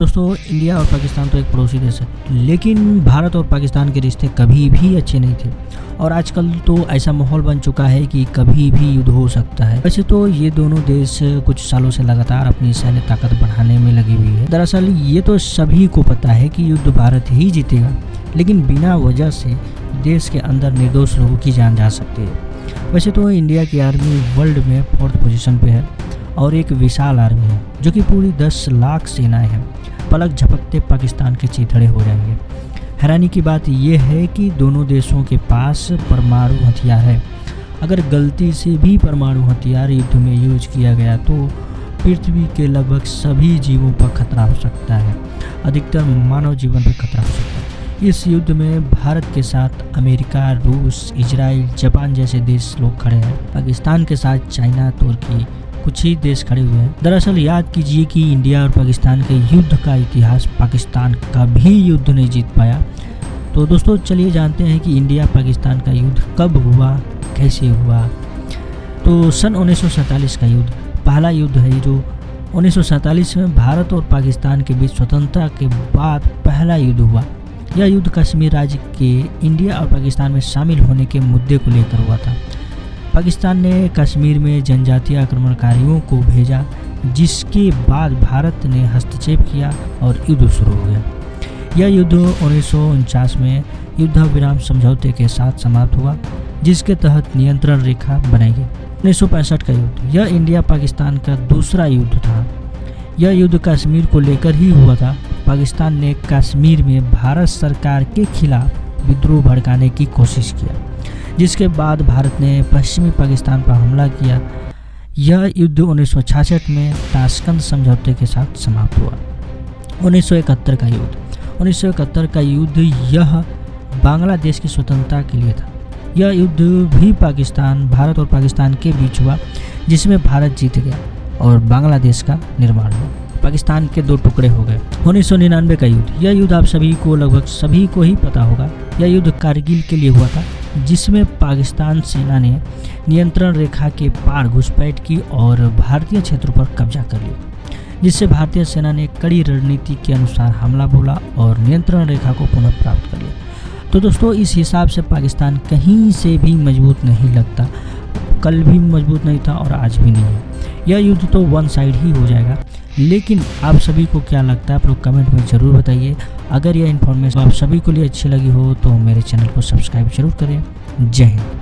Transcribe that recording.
दोस्तों, इंडिया और पाकिस्तान तो एक पड़ोसी देश है, लेकिन भारत और पाकिस्तान के रिश्ते कभी भी अच्छे नहीं थे और आजकल तो ऐसा माहौल बन चुका है कि कभी भी युद्ध हो सकता है। वैसे तो ये दोनों देश कुछ सालों से लगातार अपनी सैन्य ताकत बढ़ाने में लगी हुई है। दरअसल ये तो सभी को पता है कि युद्ध भारत ही जीतेगा, लेकिन बिना वजह से देश के अंदर निर्दोष लोगों की जान जा सकती है। वैसे तो इंडिया की आर्मी वर्ल्ड में 4th पोजीशन पे है और एक विशाल आर्मी है जो कि पूरी 10 लाख सेनाएं हैं। पलक झपकते पाकिस्तान के चीथड़े हो जाएंगे। हैरानी की बात यह है कि दोनों देशों के पास परमाणु हथियार है। अगर गलती से भी परमाणु हथियार युद्ध में यूज किया गया तो पृथ्वी के लगभग सभी जीवों पर खतरा हो सकता है, अधिकतर मानव जीवन पर खतरा हो सकता है। इस युद्ध में भारत के साथ अमेरिका, रूस, इजराइल, जापान जैसे देश लोग खड़े हैं। पाकिस्तान के साथ चाइना, तुर्की, कुछ ही देश खड़े हुए हैं। दरअसल याद कीजिए कि इंडिया और पाकिस्तान के युद्ध का इतिहास पाकिस्तान कभी युद्ध नहीं जीत पाया। तो दोस्तों चलिए जानते हैं कि इंडिया पाकिस्तान का युद्ध कब हुआ, कैसे हुआ। तो सन 1947 का युद्ध पहला युद्ध है जो 1947 में भारत और पाकिस्तान के बीच स्वतंत्रता के बाद पहला युद्ध हुआ। यह युद्ध कश्मीर राज्य के इंडिया और पाकिस्तान में शामिल होने के मुद्दे को लेकर हुआ था। पाकिस्तान ने कश्मीर में जनजातीय आक्रमणकारियों को भेजा, जिसके बाद भारत ने हस्तक्षेप किया और युद्ध शुरू हो गया। यह युद्ध 1949 में युद्ध विराम समझौते के साथ समाप्त हुआ, जिसके तहत नियंत्रण रेखा बनाई गई। 1965 का युद्ध यह इंडिया पाकिस्तान का दूसरा युद्ध था। यह युद्ध कश्मीर को लेकर ही हुआ था। पाकिस्तान ने कश्मीर में भारत सरकार के खिलाफ विद्रोह भड़काने की कोशिश किया, जिसके बाद भारत ने पश्चिमी पाकिस्तान पर हमला किया। यह युद्ध 1966 में ताशकंद समझौते के साथ समाप्त हुआ। 1971 का युद्ध 1971 का युद्ध यह बांग्लादेश की स्वतंत्रता के लिए था। यह युद्ध भी भारत और पाकिस्तान के बीच हुआ, जिसमें भारत जीत गया और बांग्लादेश का निर्माण हुआ। पाकिस्तान के 2 टुकड़े हो गए। 1999 का युद्ध यह युद्ध आप सभी को लगभग सभी को ही पता होगा। यह युद्ध कारगिल के लिए हुआ था, जिसमें पाकिस्तान सेना ने नियंत्रण रेखा के पार घुसपैठ की और भारतीय क्षेत्रों पर कब्जा कर लिया, जिससे भारतीय सेना ने कड़ी रणनीति के अनुसार हमला बोला और नियंत्रण रेखा को पुनः प्राप्त कर लिया। तो दोस्तों इस हिसाब से पाकिस्तान कहीं से भी मजबूत नहीं लगता, कल भी मजबूत नहीं था और आज भी नहीं है। यह युद्ध तो वन साइड ही हो जाएगा, लेकिन आप सभी को क्या लगता है आप लोग कमेंट में ज़रूर बताइए। अगर यह इन्फॉर्मेशन आप सभी को लिए अच्छी लगी हो तो मेरे चैनल को सब्सक्राइब जरूर करें। जय हिंद।